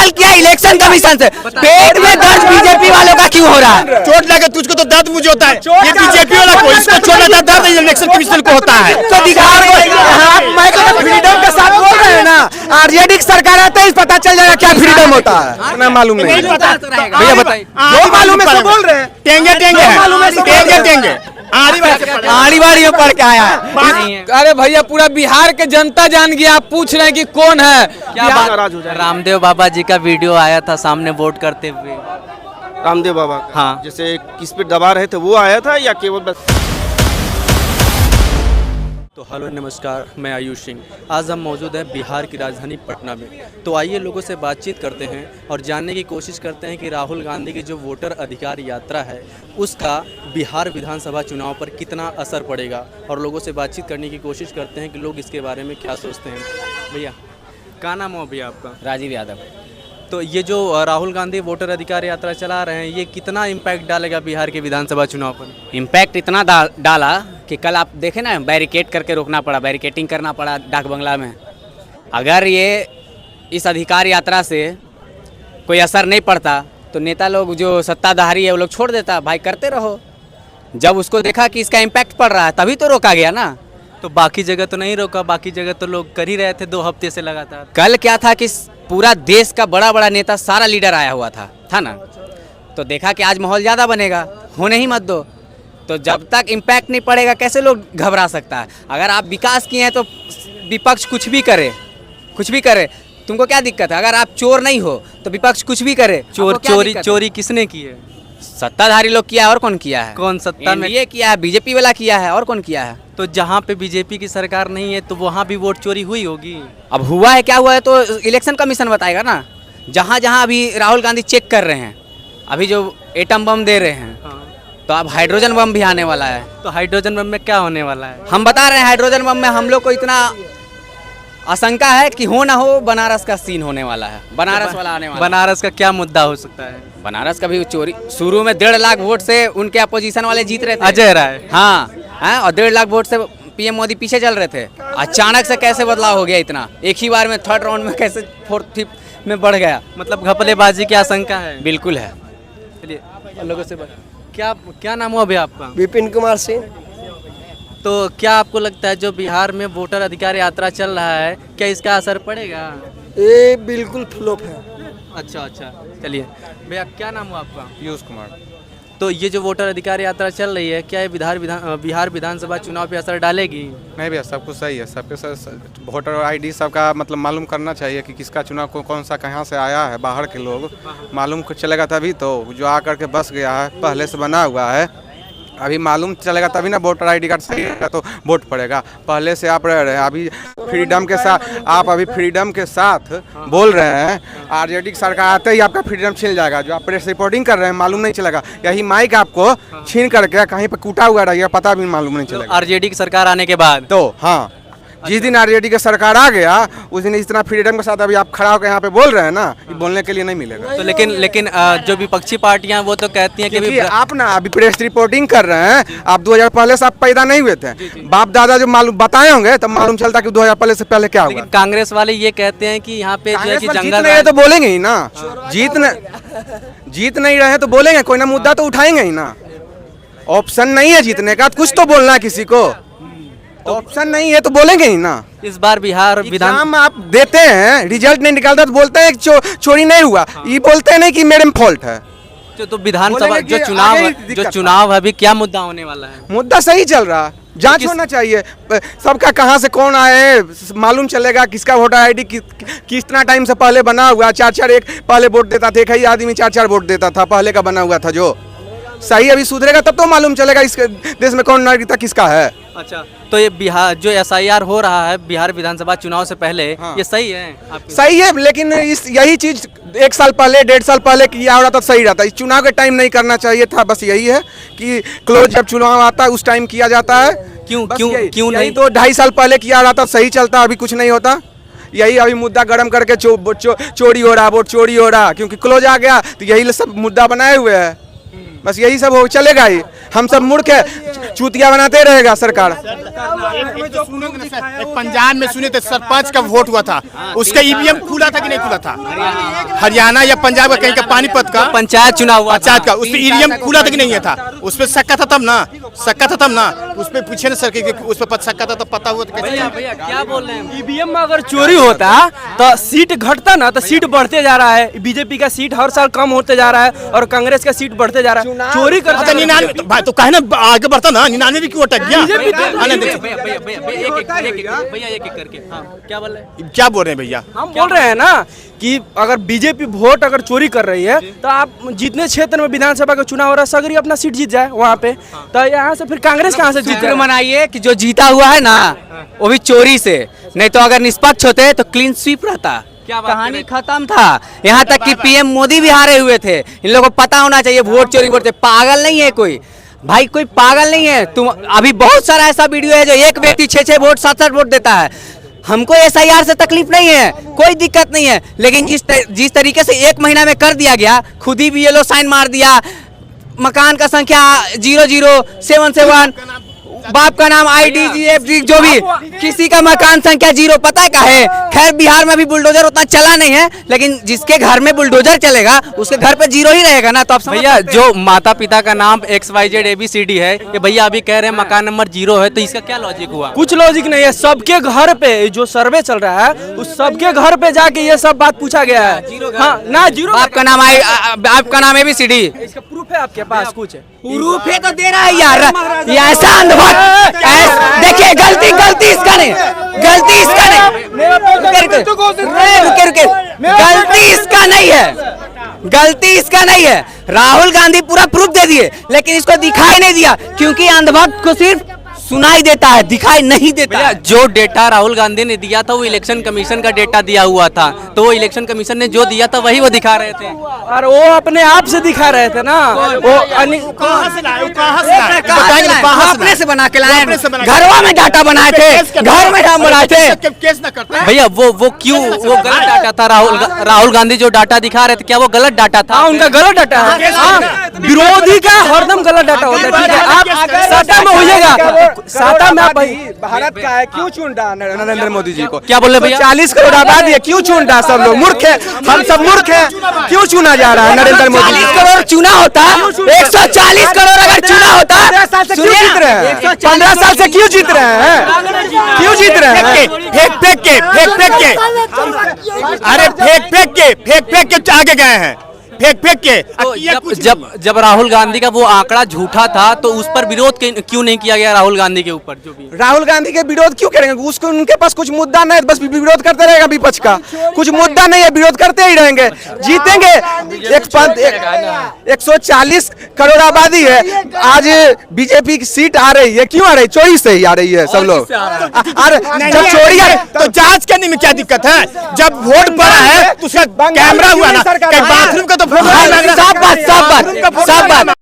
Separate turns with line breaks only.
सवाल किया election commission से, पेट में दर्द बीजेपी वालों का क्यों हो रहा है?
चोट लगे तुझको तो दर्द मुझे होता है, ये बीजेपी वाला को इसको चोट लगा दर्द इलेक्शन कमीशन को होता है।
तो दिखाओ, मैं तो फ्रीडम के साथ बोल रहे हैं ना, आरजेडी की सरकार आते ही पता चल जाएगा क्या फ्रीडम होता है।
ना मालूम नहीं
भैया बताइए, जो मालूम है सब बोल रहे हैं।
टेंगे टेंगे टेंगे आड़ी
बाड़ी में पढ़ के आया है।
अरे भैया पूरा बिहार के जनता जान गया, आप पूछ रहे हैं कि कौन है
क्या बात? रामदेव बाबा जी का वीडियो आया था सामने वोट करते हुए।
रामदेव बाबा का?
हाँ।
जैसे किस पे दबा रहे थे वो आया था या केवल बस?
तो हेलो नमस्कार, मैं आयुष सिंह। आज हम मौजूद हैं बिहार की राजधानी पटना में। तो आइए लोगों से बातचीत करते हैं और जानने की कोशिश करते हैं कि राहुल गांधी की जो वोटर अधिकार यात्रा है उसका बिहार विधानसभा चुनाव पर कितना असर पड़ेगा, और लोगों से बातचीत करने की कोशिश करते हैं कि लोग इसके बारे में क्या सोचते हैं। भैया क्या नाम हो भैया आपका?
राजीव यादव।
तो ये जो राहुल गांधी वोटर अधिकार यात्रा चला रहे हैं, ये कितना इम्पैक्ट डालेगा बिहार के विधानसभा चुनाव पर?
इम्पैक्ट इतना डाला कि कल आप देखे ना, बैरिकेड करके रोकना पड़ा, बैरिकेटिंग करना पड़ा डाक बंगला में। अगर ये इस अधिकार यात्रा से कोई असर नहीं पड़ता तो नेता लोग जो सत्ताधारी है वो लोग छोड़ देता, भाई करते रहो। जब उसको देखा कि इसका इम्पैक्ट पड़ रहा है तभी तो रोका गया ना।
तो बाकी जगह तो नहीं रोका, बाकी जगह तो लोग कर ही रहे थे 2 हफ्ते से लगातार।
कल क्या था कि पूरा देश का बड़ा बड़ा नेता, सारा लीडर आया हुआ था ना, तो देखा कि आज माहौल ज़्यादा बनेगा, होने ही मत दो। तो जब तक इम्पैक्ट नहीं पड़ेगा कैसे लोग घबरा सकता है? अगर आप विकास किए हैं तो विपक्ष कुछ भी करे, तुमको क्या दिक्कत है? अगर आप चोर नहीं हो तो विपक्ष कुछ भी करे।
चोरी किसने की है?
सत्ताधारी लोग किया है, और कौन किया है?
कौन सत्ता में?
ये किया है, बीजेपी वाला किया है, और कौन किया है?
तो जहाँ पे बीजेपी की सरकार नहीं है तो वहाँ भी वोट चोरी हुई होगी।
अब हुआ है क्या हुआ है तो इलेक्शन कमीशन बताएगा ना। जहाँ जहाँ अभी राहुल गांधी चेक कर रहे हैं, अभी जो एटम बम दे रहे हैं,
हाँ।
तो अब हाइड्रोजन बम भी आने वाला है।
तो हाइड्रोजन बम में क्या होने वाला है?
हम बता रहे हैं, हाइड्रोजन बम में हम लोग को इतना आशंका है कि हो ना हो बनारस का सीन होने वाला है, बनारस वाला आने वाला।
बनारस का क्या मुद्दा हो सकता है?
बनारस का भी चोरी, शुरू में 1.5 लाख वोट से उनके अपोजिशन वाले जीत रहे थे,
अजय राय।
हाँ, और 1.5 लाख वोट से पीएम मोदी पीछे चल रहे थे। अचानक से कैसे बदलाव हो गया इतना, एक ही बार में 3rd राउंड में कैसे 4th में बढ़ गया?
मतलब घपलेबाजी की आशंका है।
बिल्कुल है।
चलिए लोगों से क्या नाम हुआ भैया आपका?
विपिन कुमार सिंह।
तो क्या आपको लगता है जो बिहार में वोटर अधिकार यात्रा चल रहा है, क्या इसका असर पड़ेगा?
ये बिल्कुल फ्लॉप है।
अच्छा, चलिए भैया क्या नाम हुआ आपका?
पीयूष कुमार।
तो ये जो वोटर अधिकार यात्रा चल रही है, क्या ये बिहार विधानसभा चुनाव पे असर डालेगी?
नहीं भैया, सब कुछ सही है। सबके वोटर आईडी सबका मतलब मालूम करना चाहिए कि किसका चुनाव कौन सा कहाँ से आया है। बाहर के लोग मालूम चलेगा तभी तो, जो आकर के बस गया है पहले से बना हुआ है, अभी मालूम चलेगा तभी ना वोटर आईडी कार्ड सही है तो वोट पड़ेगा। पहले से आप रह रहे हैं, अभी फ्रीडम के साथ आप अभी फ्रीडम के साथ बोल रहे हैं। आरजेडी की सरकार आते ही आपका फ्रीडम छिन जाएगा। जो आप प्रेस रिपोर्टिंग कर रहे हैं मालूम नहीं चलेगा, यही माइक आपको छीन करके कहीं पर कूटा हुआ रहेगा, पता भी मालूम नहीं चलेगा।
आरजेडी की सरकार आने के बाद
तो हाँ, जिस दिन आरजेडी की सरकार आ गया उस दिन इतना फ्रीडम के साथ अभी आप खड़ा होकर यहाँ पे बोल रहे हैं ना, ये बोलने के लिए नहीं मिलेगा।
तो लेकिन जो विपक्षी पार्टियां वो तो कहती हैं कि
आप ना अभी प्रेस रिपोर्टिंग कर रहे हैं। आप 2000 पहले से आप पैदा नहीं हुए थे, बाप दादा जो मालूम बताए होंगे तब मालूम चलता कि 2000 पहले से पहले क्या हुआ।
लेकिन कांग्रेस वाले ये कहते हैं कि यहाँ पे जो है कि जंगल
है तो बोलेंगे ही ना। जीत नहीं रहे तो बोलेंगे, कोई ना मुद्दा तो उठाएंगे ही ना। ऑप्शन नहीं है जीतने का, कुछ तो बोलना है किसी को। ऑप्शन नहीं है तो बोलेंगे ही ना।
इस बार बिहार विधान
आप देते हैं, रिजल्ट नहीं निकालता तो बोलते हैं चोरी नहीं हुआ। ये बोलते हैं नहीं कि मेरे में फॉल्ट है।
तो विधानसभा जो चुनाव है अभी क्या मुद्दा होने वाला है?
मुद्दा सही चल रहा, जांच होना चाहिए सबका, कहां से कौन आए मालूम चलेगा। किसका वोटर आईडी कितना टाइम से पहले बना हुआ, 4-4 एक पहले वोट देता था, एक ही आदमी 4-4 वोट देता था, पहले का बना हुआ था। जो सही अभी सुधरेगा तब तो मालूम चलेगा इस देश में कौन नागरिकता किसका है।
अच्छा, तो ये बिहार जो SIR हो रहा है बिहार विधानसभा चुनाव से पहले,
हाँ।
ये सही है?
सही है, लेकिन यही चीज 1 साल पहले 1.5 साल पहले किया हो रहा था सही रहता। इस चुनाव के टाइम नहीं करना चाहिए था। बस यही है कि क्लोज जब चुनाव आता है उस टाइम किया जाता है।
क्यों नहीं?
तो 2.5 साल पहले किया रहा था, सही चलता, अभी कुछ नहीं होता। यही अभी मुद्दा गर्म करके चोरी हो रहा, वोट चोरी हो रहा, क्योंकि क्लोज आ गया तो यही सब मुद्दा बनाए हुए है। बस यही सब हो चलेगा ही। हम सब मूर्ख है, चूतिया बनाते रहेगा सरकार।
पंजाब में सुने थे सरपंच का वोट हुआ था, उसका ईवीएम खुला था कि नहीं खुला था? हरियाणा या पंजाब का कहीं का पानीपत का
पंचायत चुनाव हुआ,
पंचायत का, उस पर ईवीएम खुला था कि नहीं था? उस पर शक्का था तब ना, शक्का था तब ना, उस पर पूछे ना सर कि उस पर शक्का था तब पता हुआ तो कैसे?
भैया क्या बोल रहे हैं?
ईवीएम में अगर चोरी होता तो सीट घटता ना, तो सीट बढ़ते जा रहा है। बीजेपी का सीट हर साल कम होते जा रहा है और कांग्रेस का सीट बढ़ते जा रहा है। चोरी करता
99 तो कहे ना आगे बढ़ता ना, 99 भी क्यों अटक गया?
भैया एक करके क्या बोल रहे हैं?
क्या बोल रहे हैं भैया?
हम बोल रहे हैं ना कि अगर बीजेपी वोट अगर चोरी कर रही है तो आप जितने क्षेत्र में विधानसभा का चुनाव हो रहा है सगरी अपना सीट जीत जाए वहाँ पे, तो यहाँ से फिर कांग्रेस कहाँ से जीत
शुक्र
जाए?
मनाइए कि जो जीता हुआ है ना वो भी चोरी से, नहीं तो अगर निष्पक्ष होते तो क्लीन स्वीप रहता।
क्या बात
कहानी खत्म था। यहाँ तक कि पीएम मोदी भी हारे हुए थे। इन लोगों को पता होना चाहिए वोट चोरी करते। पागल नहीं है कोई भाई, कोई पागल नहीं है। तुम अभी बहुत सारा ऐसा वीडियो है जो एक व्यक्ति 6-6 वोट 7-7 वोट देता है। हमको एसआईआर से तकलीफ नहीं है, कोई दिक्कत नहीं है, लेकिन जिस तरीके से 1 महीना में कर दिया गया, खुद ही बीएलओ साइन मार दिया, मकान का संख्या 00771, बाप का नाम IDGFG, जो भी किसी का मकान संख्या 0, पता है क्या है? खैर बिहार में भी बुलडोजर उतना चला नहीं है, लेकिन जिसके घर में बुलडोजर चलेगा उसके घर पे 0 ही रहेगा ना। तो अब
भैया जो माता पिता का नाम XYZ ABCD है, ये भैया अभी कह रहे हैं मकान नंबर 0 है, तो इसका क्या लॉजिक हुआ?
कुछ लॉजिक नहीं है। सबके घर पे जो सर्वे चल रहा है उस सबके घर पे जाके ये सब बात पूछा गया है। हाँ ना, 0
बाप का नाम ABCD,
इसका प्रूफ है आपके पास? कुछ
प्रूफ है तो दे रहा है यार। ये ऐसा अंधभक्त देखिए, गलती इसका नहीं, गलती इसका नहीं, रुके, गलती इसका नहीं है, गलती इसका नहीं है। राहुल गांधी पूरा प्रूफ दे दिए, लेकिन इसको दिखाई नहीं दिया, क्योंकि अंधभक्त को सिर्फ सुनाई देता है, दिखाई नहीं देता
भैया
है।
जो डेटा राहुल गांधी ने दिया था वो इलेक्शन कमीशन का डेटा दिया हुआ था, तो वो इलेक्शन कमीशन ने जो दिया था वही वो दिखा रहे थे।
और वो अपने आप से दिखा रहे थे ना। वो
कहाँ से लाए? बताएंगे ना, कहाँ से
अपने से बना के लाए,
अपने से बना के
घरवा में डाटा बनाए थे, घर में नाम बनाए थे।
केस ना करते
भैया वो क्यों, वो गलत डाटा था? राहुल गांधी जो डाटा दिखा रहे थे, क्या वो गलत डाटा था?
हाँ, उनका गलत डाटा है। हाँ, विरोधी का हरदम गलत डाटा होता है। ठीक है, आप सत्ता में होइएगा, सत्ता में आप
भारत का है, क्यों चुन रहा नरेंद्र मोदी जी को?
क्या बोल रहे भैया?
40 करोड़ आबादी है, क्यों चुन रहा? सब लोग मूर्ख है, हम सब मूर्ख हैं, क्यों चुना जा रहा है नरेंद्र मोदी?
40 करोड़ चुना होता, 140 करोड़ अगर चुना होता,
15 साल से क्यों जीत रहे हैं? 15 साल से क्यों जीत रहे हैं? क्यों जीत रहे हैं?
फेंक के अरे फेंक के आगे गए हैं, फेंक के।
तो जब राहुल गांधी का वो आंकड़ा झूठा था, तो उस पर विरोध क्यों नहीं किया गया राहुल गांधी के ऊपर? जो भी
राहुल गांधी के विरोध क्यों करेंगे? उसको उनके पास कुछ मुद्दा नहीं है, बस विरोध करते रहेगा। विपक्ष का कुछ मुद्दा नहीं है, विरोध करते ही रहेंगे, जीतेंगे। 140 करोड़ आबादी है, आज बीजेपी की सीट आ रही है, क्यों आ रही? चोरी से ही आ रही है सब लोग। और जब चोरी है
तो जांच करने में क्या दिक्कत है? जब वोट पड़ा है तो उसका कैमरा हुआ ना, बाथरूम का तो
सब बात